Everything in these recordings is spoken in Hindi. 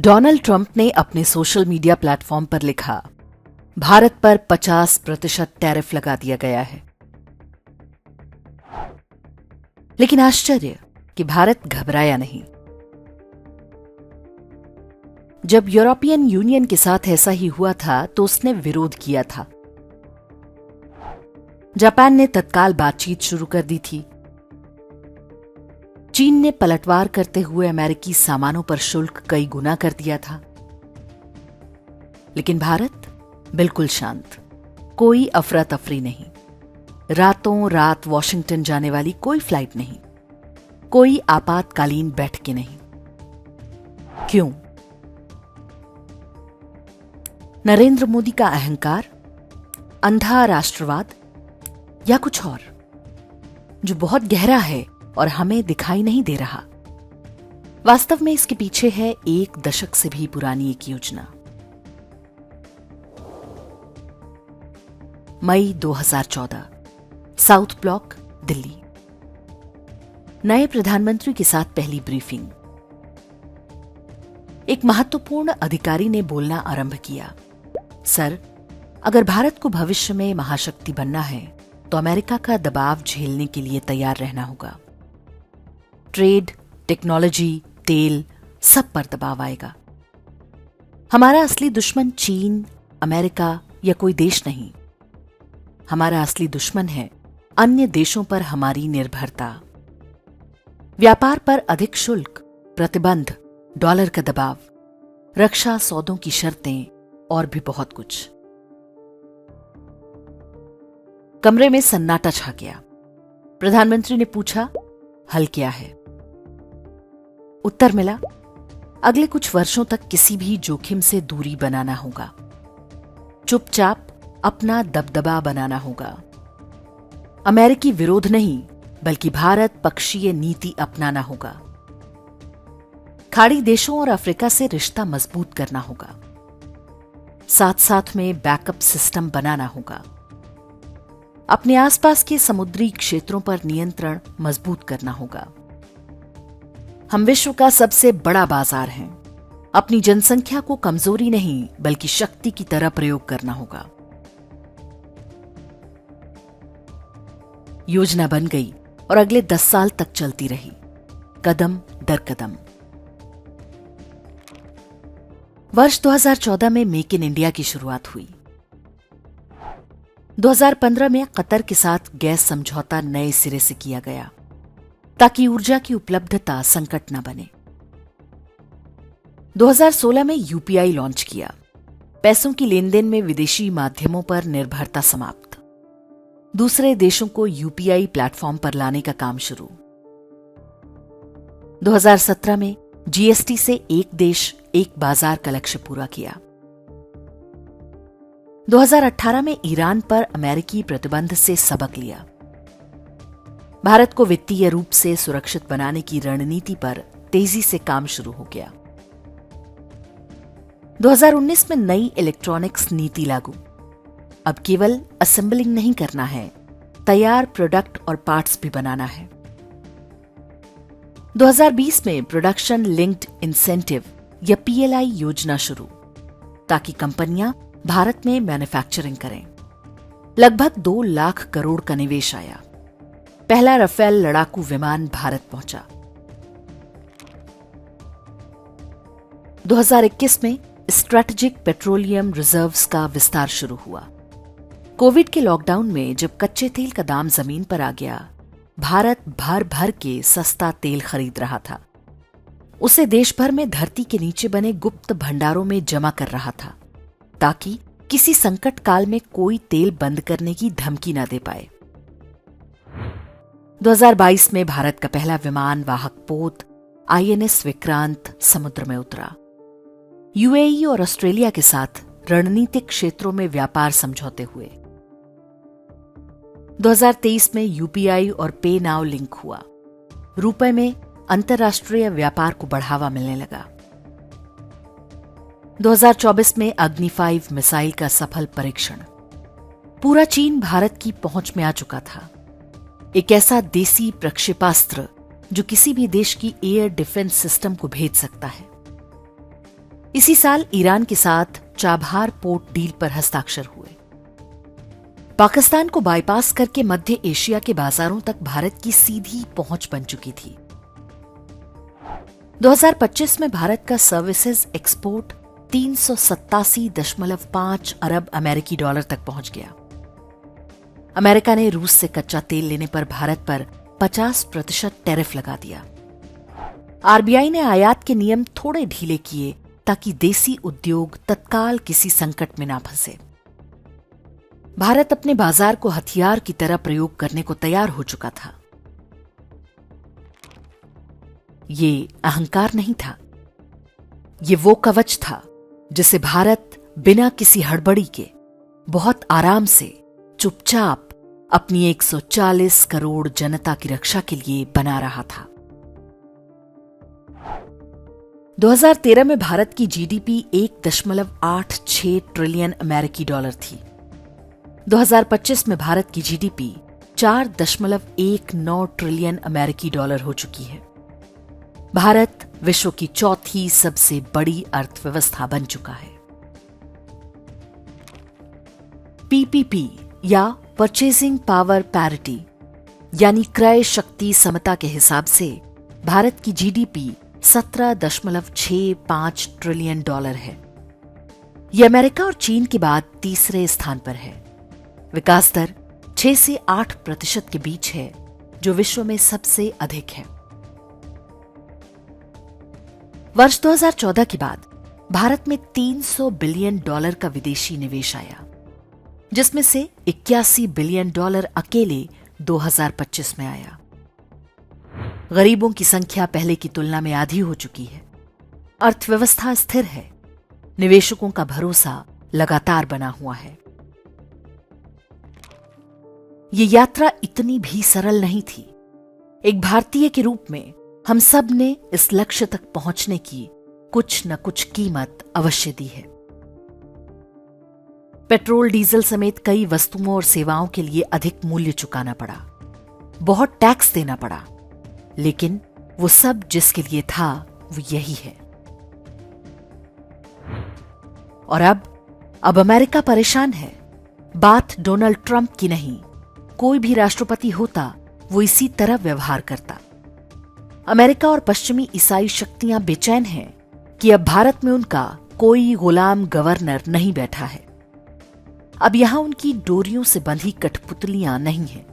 डोनाल्ड ट्रंप ने अपने सोशल मीडिया प्लेटफॉर्म पर लिखा, भारत पर 50% टैरिफ लगा दिया गया है। लेकिन आश्चर्य कि भारत घबराया नहीं। जब यूरोपियन यूनियन के साथ ऐसा ही हुआ था तो उसने विरोध किया था। जापान ने तत्काल बातचीत शुरू कर दी थी। चीन ने पलटवार करते हुए अमेरिकी सामानों पर शुल्क कई गुना कर दिया था। लेकिन भारत बिल्कुल शांत, कोई अफरा तफरी नहीं, रातों रात वॉशिंगटन जाने वाली कोई फ्लाइट नहीं, कोई आपातकालीन बैठकें नहीं। क्यों? नरेंद्र मोदी का अहंकार, अंधा राष्ट्रवाद या कुछ और जो बहुत गहरा है और हमें दिखाई नहीं दे रहा? वास्तव में इसके पीछे है 1 दशक से भी पुरानी एक योजना। मई 2014, साउथ ब्लॉक, दिल्ली। नए प्रधानमंत्री के साथ पहली ब्रीफिंग। एक महत्वपूर्ण अधिकारी ने बोलना आरंभ किया, सर, अगर भारत को भविष्य में महाशक्ति बनना है तो अमेरिका का दबाव झेलने के लिए तैयार रहना होगा। ट्रेड, टेक्नोलॉजी, तेल, सब पर दबाव आएगा। हमारा असली दुश्मन चीन, अमेरिका या कोई देश नहीं। हमारा असली दुश्मन है अन्य देशों पर हमारी निर्भरता। व्यापार पर अधिक शुल्क, प्रतिबंध, डॉलर का दबाव, रक्षा सौदों की शर्तें और भी बहुत कुछ। कमरे में सन्नाटा छा गया। प्रधानमंत्री ने पूछा, हल क्या है? उत्तर मिला, अगले कुछ वर्षों तक किसी भी जोखिम से दूरी बनाना होगा। चुपचाप अपना दबदबा बनाना होगा। अमेरिकी विरोध नहीं, बल्कि भारत पक्षीय नीति अपनाना होगा। खाड़ी देशों और अफ्रीका से रिश्ता मजबूत करना होगा। साथ साथ में बैकअप सिस्टम बनाना होगा। अपने आसपास के समुद्री क्षेत्रों पर नियंत्रण मजबूत करना होगा। हम विश्व का सबसे बड़ा बाजार हैं। अपनी जनसंख्या को कमजोरी नहीं बल्कि शक्ति की तरह प्रयोग करना होगा। योजना बन गई और अगले 10 साल तक चलती रही, कदम दर कदम। वर्ष 2014 में मेक इन इंडिया की शुरुआत हुई। 2015 में कतर के साथ गैस समझौता नए सिरे से किया गया ताकि ऊर्जा की उपलब्धता संकट न बने। 2016 में यूपीआई लॉन्च किया। पैसों की लेनदेन में विदेशी माध्यमों पर निर्भरता समाप्त। दूसरे देशों को यूपीआई प्लेटफॉर्म पर लाने का काम शुरू। 2017 में जीएसटी से एक देश एक बाजार का लक्ष्य पूरा किया। 2018 में ईरान पर अमेरिकी प्रतिबंध से सबक लिया। भारत को वित्तीय रूप से सुरक्षित बनाने की रणनीति पर तेजी से काम शुरू हो गया। 2019 में नई इलेक्ट्रॉनिक्स नीति लागू। अब केवल असेंबलिंग नहीं करना है, तैयार प्रोडक्ट और पार्ट्स भी बनाना है। 2020 में प्रोडक्शन लिंक्ड इंसेंटिव या पीएलआई योजना शुरू, ताकि कंपनियां भारत में मैन्युफैक्चरिंग करें। लगभग 2 लाख करोड़ का निवेश आया। पहला राफेल लड़ाकू विमान भारत पहुंचा। 2021 में स्ट्रेटेजिक पेट्रोलियम रिजर्व्स का विस्तार शुरू हुआ। कोविड के लॉकडाउन में जब कच्चे तेल का दाम जमीन पर आ गया, भारत भर भर के सस्ता तेल खरीद रहा था। उसे देश भर में धरती के नीचे बने गुप्त भंडारों में जमा कर रहा था, ताकि किसी संकट काल में कोई तेल बंद करने की धमकी न दे पाए। 2022 में भारत का पहला विमान वाहक पोत आईएनएस विक्रांत समुद्र में उतरा। यूएई और ऑस्ट्रेलिया के साथ रणनीतिक क्षेत्रों में व्यापार समझौते हुए। 2023 में यूपीआई और पे नाउ लिंक हुआ। रुपए में अंतर्राष्ट्रीय व्यापार को बढ़ावा मिलने लगा। 2024 में अग्नि 5 मिसाइल का सफल परीक्षण। पूरा चीन भारत की पहुंच में आ चुका था। एक ऐसा देसी प्रक्षेपास्त्र जो किसी भी देश की एयर डिफेंस सिस्टम को भेद सकता है। इसी साल ईरान के साथ चाबहार पोर्ट डील पर हस्ताक्षर हुए। पाकिस्तान को बाईपास करके मध्य एशिया के बाजारों तक भारत की सीधी पहुंच बन चुकी थी। 2025 में भारत का सर्विसेज एक्सपोर्ट 387.5 अरब अमेरिकी डॉलर तक पहुंच गया। अमेरिका ने रूस से कच्चा तेल लेने पर भारत पर 50% टैरिफ लगा दिया। आरबीआई ने आयात के नियम थोड़े ढीले किए ताकि देसी उद्योग तत्काल किसी संकट में ना फंसे। भारत अपने बाजार को हथियार की तरह प्रयोग करने को तैयार हो चुका था। ये अहंकार नहीं था, ये वो कवच था जिसे भारत बिना किसी हड़बड़ी के बहुत आराम से चुपचाप अपनी 140 करोड़ जनता की रक्षा के लिए बना रहा था। 2013 में भारत की जीडीपी 1.86 ट्रिलियन अमेरिकी डॉलर थी। 2025 में भारत की जीडीपी 4.19 ट्रिलियन अमेरिकी डॉलर हो चुकी है। भारत विश्व की चौथी सबसे बड़ी अर्थव्यवस्था बन चुका है। पीपीपी या परचेजिंग पावर पैरिटी यानी क्रय शक्ति समता के हिसाब से भारत की जीडीपी 17.65 ट्रिलियन डॉलर है। यह अमेरिका और चीन के बाद तीसरे स्थान पर है। विकास दर 6 से 8% के बीच है, जो विश्व में सबसे अधिक है। वर्ष 2014 के बाद भारत में 300 बिलियन डॉलर का विदेशी निवेश आया, जिसमें से 81 बिलियन डॉलर अकेले 2025 में आया। गरीबों की संख्या पहले की तुलना में आधी हो चुकी है। अर्थव्यवस्था स्थिर है। निवेशकों का भरोसा लगातार बना हुआ है। ये यात्रा इतनी भी सरल नहीं थी। एक भारतीय के रूप में हम सब ने इस लक्ष्य तक पहुंचने की कुछ न कुछ कीमत अवश्य दी है। पेट्रोल, डीजल समेत कई वस्तुओं और सेवाओं के लिए अधिक मूल्य चुकाना पड़ा, बहुत टैक्स देना पड़ा, लेकिन वो सब जिसके लिए था वो यही है। और अब अमेरिका परेशान है। बात डोनाल्ड ट्रंप की नहीं, कोई भी राष्ट्रपति होता वो इसी तरह व्यवहार करता। अमेरिका और पश्चिमी ईसाई शक्तियां बेचैन हैं कि अब भारत में उनका कोई गुलाम गवर्नर नहीं बैठा है। अब यहां उनकी डोरियों से बंधी कठपुतलियां नहीं हैं।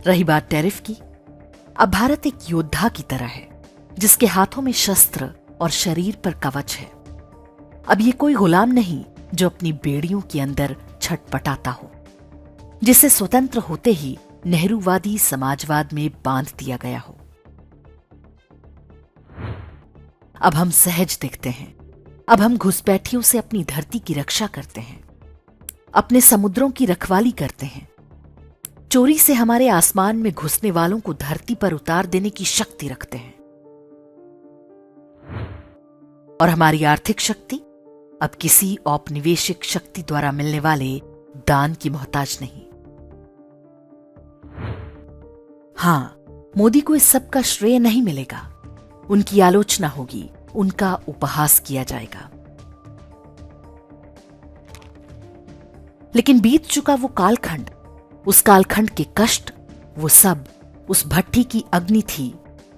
रही बात टैरिफ की, अब भारत एक योद्धा की तरह है, जिसके हाथों में शस्त्र और शरीर पर कवच है। अब ये कोई गुलाम नहीं जो अपनी बेड़ियों के अंदर छटपटाता हो, जिसे स्वतंत्र होते ही नेहरूवादी समाजवाद में बांध दिया गया हो। अब हम सहज दिखते हैं। अब हम घुसपैठियों से अपनी धरती की रक्षा करते हैं, अपने समुद्रों की रखवाली करते हैं। चोरी से हमारे आसमान में घुसने वालों को धरती पर उतार देने की शक्ति रखते हैं। और हमारी आर्थिक शक्ति अब किसी औपनिवेशिक शक्ति द्वारा मिलने वाले दान की मोहताज नहीं। हां, मोदी को इस सब का श्रेय नहीं मिलेगा। उनकी आलोचना होगी, उनका उपहास किया जाएगा। लेकिन बीत चुका वो कालखंड, उस कालखंड के कष्ट, वो सब उस भट्ठी की अग्नि थी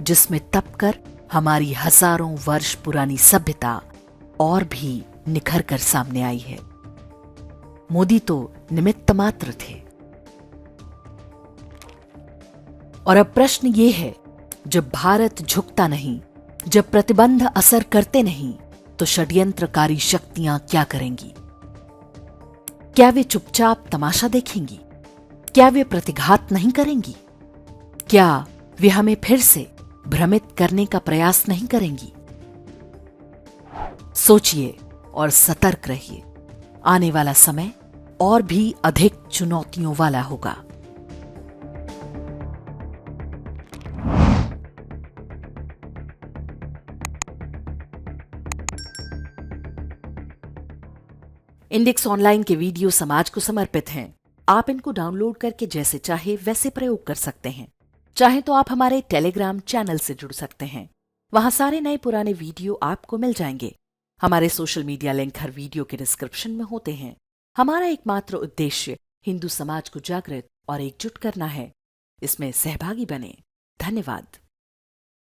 जिसमें तपकर हमारी हजारों वर्ष पुरानी सभ्यता और भी निखर कर सामने आई है। मोदी तो निमित्त मात्र थे। और अब प्रश्न ये है, जब भारत झुकता नहीं, जब प्रतिबंध असर करते नहीं, तो षड्यंत्रकारी शक्तियां क्या करेंगी? क्या वे चुपचाप तमाशा देखेंगी? क्या वे प्रतिघात नहीं करेंगी? क्या वे हमें फिर से भ्रमित करने का प्रयास नहीं करेंगी? सोचिए और सतर्क रहिए। आने वाला समय और भी अधिक चुनौतियों वाला होगा। इंडेक्स ऑनलाइन के वीडियो समाज को समर्पित हैं। आप इनको डाउनलोड करके जैसे चाहे वैसे प्रयोग कर सकते हैं। चाहे तो आप हमारे टेलीग्राम चैनल से जुड़ सकते हैं। वहां सारे नए पुराने वीडियो आपको मिल जाएंगे। हमारे सोशल मीडिया लिंक हर वीडियो के डिस्क्रिप्शन में होते हैं। हमारा एकमात्र उद्देश्य हिंदू समाज को जागृत और एकजुट करना है। इसमें सहभागी बने। धन्यवाद।